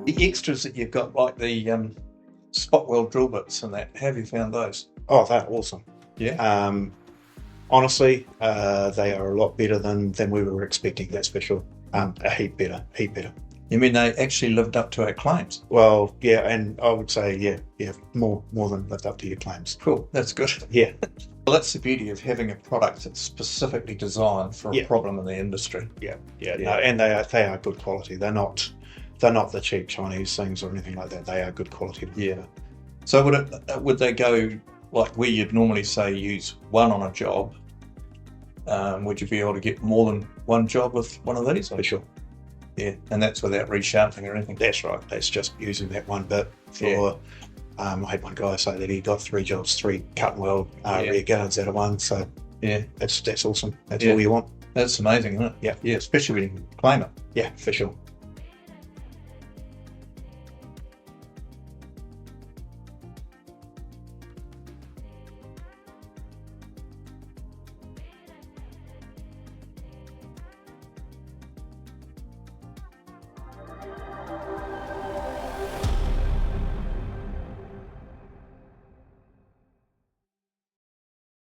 The extras that you've got, like the spot weld drill bits and that, have you found those? Oh, they're awesome. Yeah. Honestly, they are a lot better than we were expecting, that's for sure. A heap better. You mean they actually lived up to our claims? Well, yeah, and I would say, yeah, more than lived up to your claims. Cool, that's good. Yeah. Well, that's the beauty of having a product that's specifically designed for a problem in the industry. Yeah. No, and they are good quality. They're not the cheap Chinese things or anything like that. They are good quality. Yeah. So would they go like where you'd normally say use one on a job? Would you be able to get more than one job with one of these? For sure. Yeah, and that's without resharpening or anything. That's right. That's just using that one bit for. I had one guy say that he got 3 jobs, 3 cut and weld rear guards out of one. So yeah, that's awesome. That's all you want. That's amazing, isn't it? Yeah. Yeah, especially when you can claim it. Yeah, for sure.